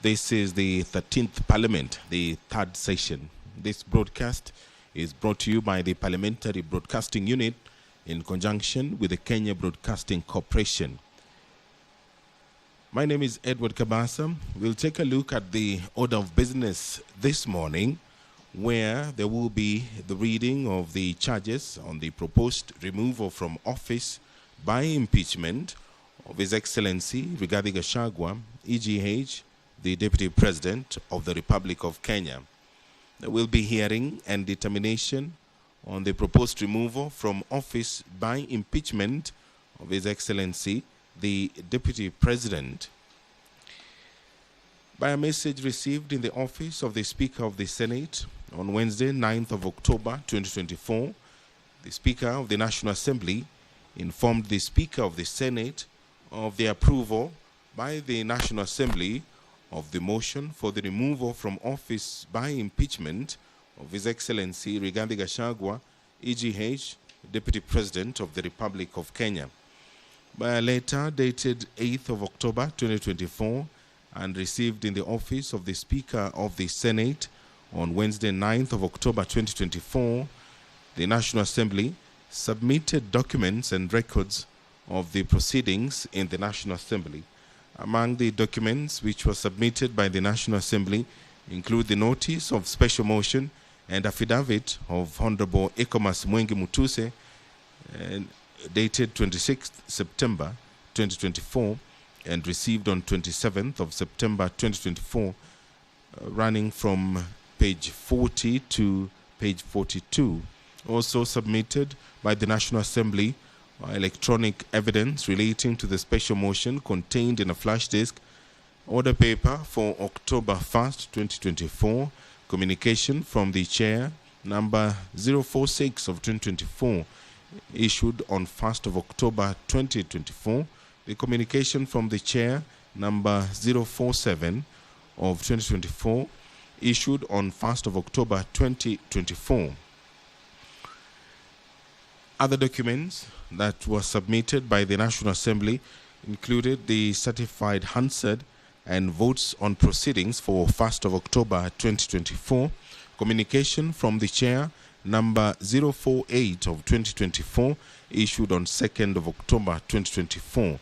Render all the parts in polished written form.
This is the 13th Parliament, the third session. This broadcast is brought to you by the Parliamentary Broadcasting Unit in conjunction with the Kenya Broadcasting Corporation. My name is Edward Kabasa. We'll take a look at the order of business this morning, where there will be the reading of the charges on the proposed removal from office by impeachment of His Excellency Rigathi Gachagua, EGH, the Deputy President of the Republic of Kenya. There will be hearing and determination on the proposed removal from office by impeachment of His Excellency, the Deputy President. By a message received in the office of the Speaker of the Senate on Wednesday, 9th of October 2024, the Speaker of the National Assembly informed the Speaker of the Senate of the approval by the National Assembly of the motion for the removal from office by impeachment of His Excellency Rigathi Gachagua, EGH, Deputy President of the Republic of Kenya. By a letter dated 8th of October 2024 and received in the office of the Speaker of the Senate on Wednesday, 9th of October 2024, the National Assembly submitted documents and records of the proceedings in the National Assembly. Among the documents which were submitted by the National Assembly include the notice of special motion and affidavit of Honorable Ekomas Mwengi Mutuse, dated 26th September 2024 and received on 27th of September 2024, running from page 40 to page 42. Also submitted by the National Assembly electronic evidence relating to the special motion contained in a flash disk, order paper for October 1st, 2024, communication from the Chair, number 046 of 2024, issued on 1st of October 2024, the communication from the Chair, number 047 of 2024, issued on 1st of October 2024. Other documents that were submitted by the National Assembly included the certified Hansard and votes on proceedings for 1st of October 2024, communication from the Chair, number 048 of 2024, issued on 2nd of October 2024.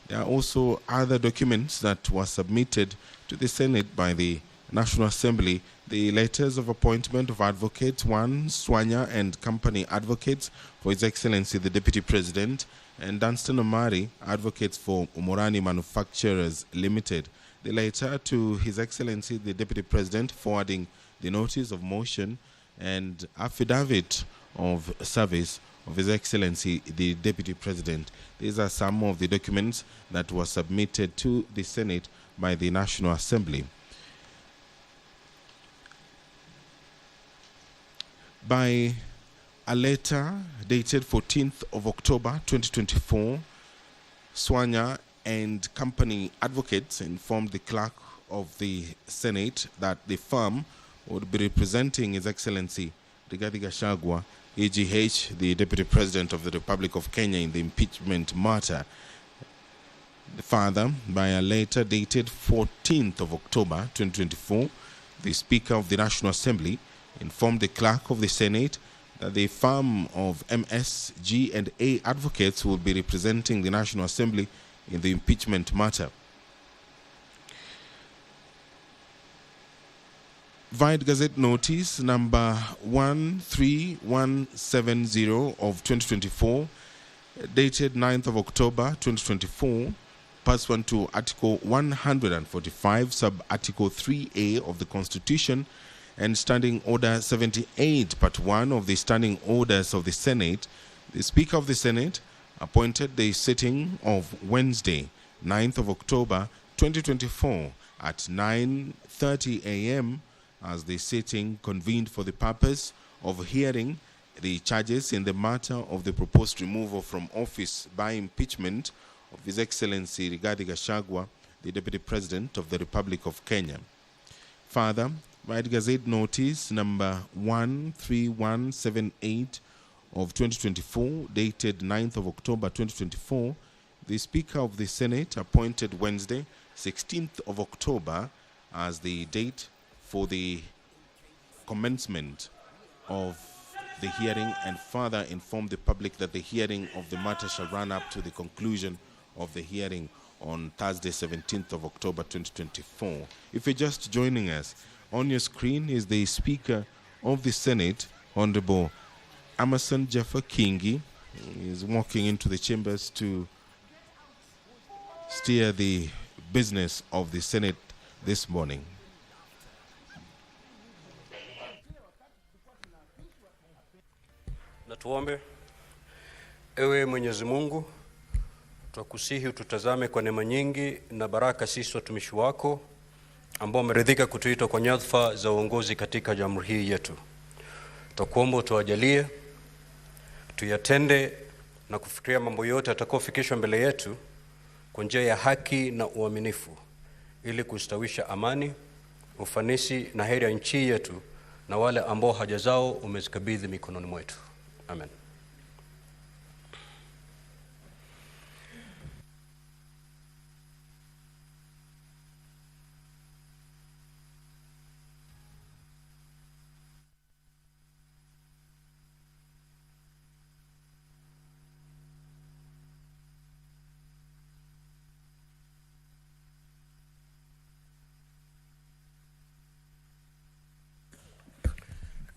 There are also other documents that were submitted to the Senate by the National Assembly, the letters of appointment of Advocate 1, Swanya and Company Advocates for His Excellency the Deputy President, and Dunstan Omari, Advocates for Umorani Manufacturers Limited. The letter to His Excellency the Deputy President forwarding the notice of motion and affidavit of service of His Excellency the Deputy President. These are some of the documents that were submitted to the Senate by the National Assembly. By a letter dated 14th of October 2024, Swanya and Company Advocates informed the Clerk of the Senate that the firm would be representing His Excellency Rigathi Gachagua, EGH, the Deputy President of the Republic of Kenya, in the impeachment matter. Further, by a letter dated 14th of October 2024, the Speaker of the National Assembly informed the Clerk of the Senate that the firm of MSG&A Advocates will be representing the National Assembly in the impeachment matter. Via Gazette Notice number 13170 of 2024, dated 9th of October 2024, pursuant to Article 145, Sub-Article 3A of the Constitution, and Standing Order 78, Part 1 of the Standing Orders of the Senate, the Speaker of the Senate appointed the sitting of Wednesday, 9th of October 2024 at 9:30 a.m. as the sitting convened for the purpose of hearing the charges in the matter of the proposed removal from office by impeachment of His Excellency Rigathi Gachagua, the Deputy President of the Republic of Kenya. Further, by Gazette Notice number 13178 of 2024, dated 9th of October 2024, the Speaker of the Senate appointed Wednesday, 16th of October as the date for the commencement of the hearing, and further inform the public that the hearing of the matter shall run up to the conclusion of the hearing on Thursday, 17th of October 2024. If you're just joining us, on your screen is the Speaker of the Senate, Honorable Amason Jeffer Kingi. He is walking into the chambers to steer the business of the Senate this morning. Na tuombe. Ewe Mwenyezi Mungu, twakusihi ututazame kwa neema nyingi na baraka sisi watumishi wako ambao umeridhika kutuita kwa nyadhifa za uongozi katika jamhuri hii yetu. Twakuomba tuwajalie tuyatende na kufikiria mambo yote yatakayofikishwa mbele yetu kwa njia ya haki na uaminifu, ili kustawisha amani, ufanisi na heri ya nchi yetu na wale ambao haja zao umezikabidhi mikononi mwetu. Amen.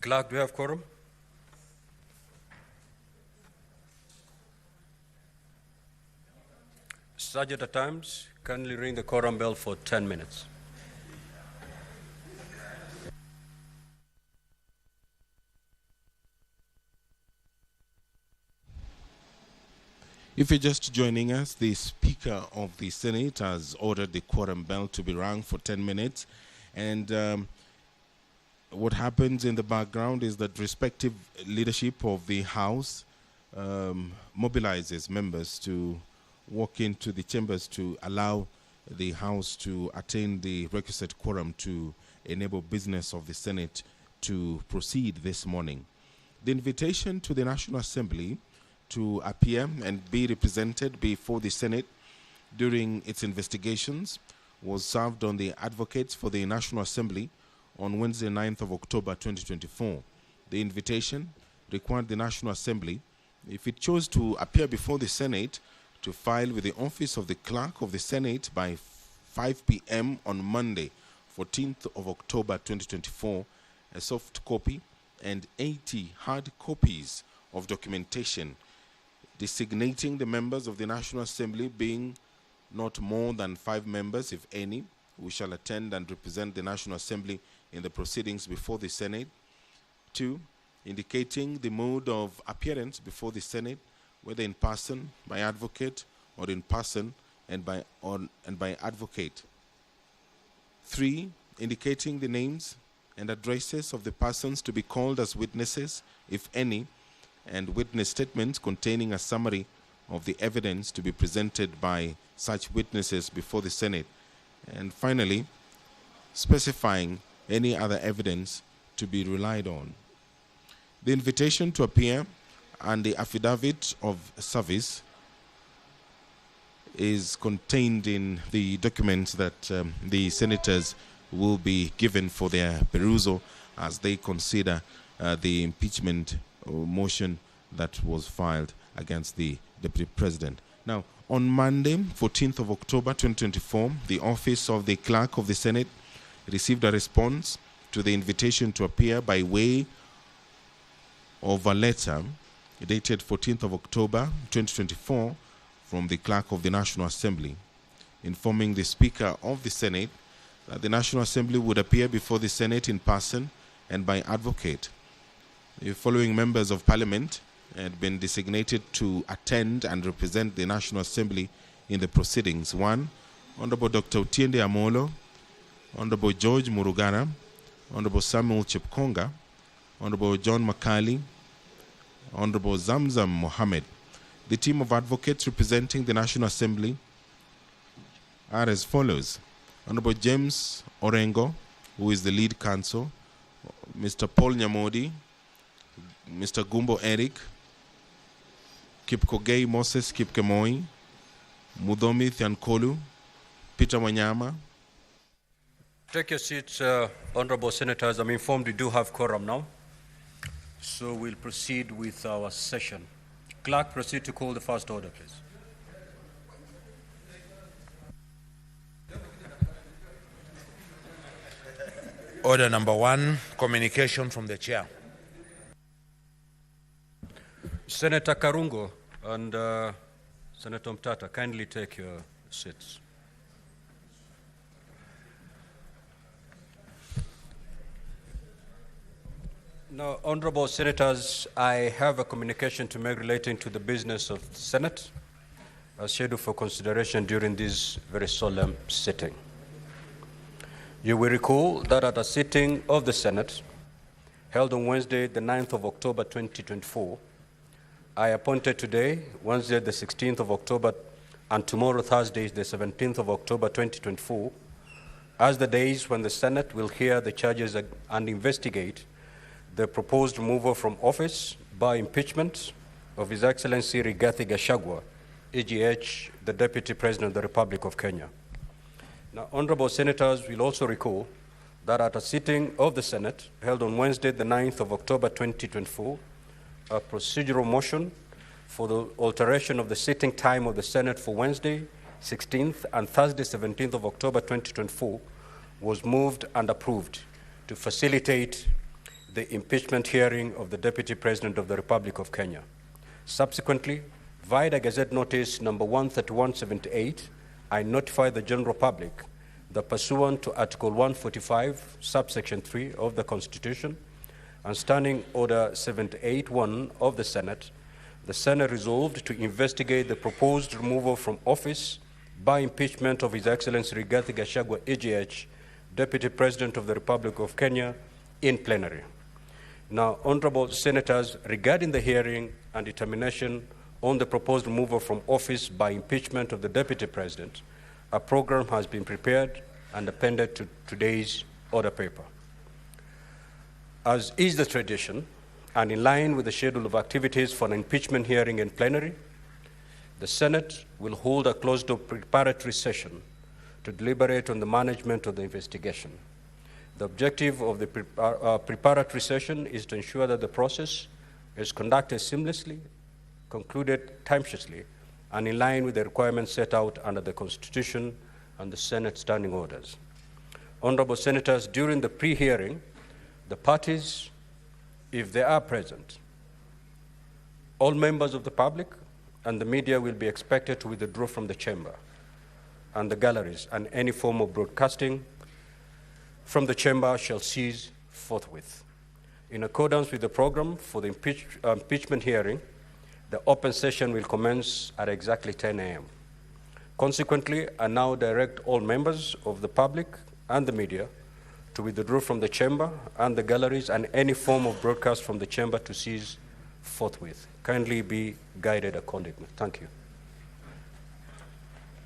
Clerk, do we have quorum? Sergeant at times, kindly ring the quorum bell for 10 minutes. If you're just joining us, the Speaker of the Senate has ordered the quorum bell to be rung for 10 minutes. And what happens in the background is that respective leadership of the House mobilizes members to walk into the chambers to allow the House to attain the requisite quorum to enable business of the Senate to proceed this morning. The invitation to the National Assembly to appear and be represented before the Senate during its investigations was served on the advocates for the National Assembly on Wednesday, 9th of October 2024. The invitation required the National Assembly, if it chose to appear before the Senate, to file with the Office of the Clerk of the Senate by 5 p.m. on Monday, 14th of October 2024, a soft copy and 80 hard copies of documentation designating the members of the National Assembly being not more than 5 members, if any, who shall attend and represent the National Assembly in the proceedings before the Senate. 2, indicating the mode of appearance before the Senate, whether in person, by advocate, or in person and by advocate. 3, indicating the names and addresses of the persons to be called as witnesses, if any, and witness statements containing a summary of the evidence to be presented by such witnesses before the Senate. And finally, specifying any other evidence to be relied on. The invitation to appear and the affidavit of service is contained in the documents that the senators will be given for their perusal as they consider the impeachment motion that was filed against the Deputy President. Now, on Monday, 14th of October 2024, the Office of the Clerk of the Senate received a response to the invitation to appear by way of a letter dated 14th of October 2024 from the Clerk of the National Assembly, informing the Speaker of the Senate that the National Assembly would appear before the Senate in person and by advocate. The following members of Parliament had been designated to attend and represent the National Assembly in the proceedings. 1, Honorable Dr. Utiende Amolo, Honorable George Murugana, Honorable Samuel Chepkonga, Honorable John Makali, Honorable Zamzam Mohammed. The team of advocates representing the National Assembly are as follows: Honorable James Orengo, who is the lead counsel, Mr. Paul Nyamodi, Mr. Gumbo Eric, Kipkogei Moses Kipkemoi, Mudomi Thiankolu, Peter Wanyama, Take your seats, honorable senators. I'm informed we do have quorum now, so we'll proceed with our session. Clerk, proceed to call the first order, please. Order number 1, communication from the chair. Senator Karungo and Senator Mtata, kindly take your seats. Now, honorable senators, I have a communication to make relating to the business of the Senate, as scheduled for consideration during this very solemn sitting. You will recall that at a sitting of the Senate held on Wednesday, the 9th of October 2024, I appointed today, Wednesday, the 16th of October, and tomorrow, Thursday, the 17th of October 2024, as the days when the Senate will hear the charges and investigate the proposed removal from office by impeachment of His Excellency Rigathi Gachagua, EGH, the Deputy President of the Republic of Kenya. Now, honorable senators will also recall that at a sitting of the Senate held on Wednesday, the 9th of October 2024, a procedural motion for the alteration of the sitting time of the Senate for Wednesday, 16th and Thursday, 17th of October 2024 was moved and approved to facilitate the impeachment hearing of the Deputy President of the Republic of Kenya. Subsequently, via the Gazette Notice number 13178, I notify the general public that pursuant to Article 145, subsection 3 of the Constitution and Standing Order 781 of the Senate resolved to investigate the proposed removal from office by impeachment of His Excellency Rigathi Gachagua, EGH, Deputy President of the Republic of Kenya, in plenary. Now, honorable senators, regarding the hearing and determination on the proposed removal from office by impeachment of the Deputy President, a program has been prepared and appended to today's order paper. As is the tradition, and in line with the schedule of activities for an impeachment hearing in plenary, the Senate will hold a closed-door preparatory session to deliberate on the management of the investigation. The objective of the preparatory session is to ensure that the process is conducted seamlessly, concluded timely, and in line with the requirements set out under the Constitution and the Senate standing orders. Honorable senators, during the pre-hearing, the parties, if they are present, all members of the public and the media will be expected to withdraw from the chamber and the galleries, and any form of broadcasting from the chamber shall cease forthwith. In accordance with the program for the impeachment hearing, the open session will commence at exactly 10 a.m. Consequently, I now direct all members of the public and the media to withdraw from the chamber and the galleries, and any form of broadcast from the chamber to cease forthwith. Kindly be guided accordingly. Thank you.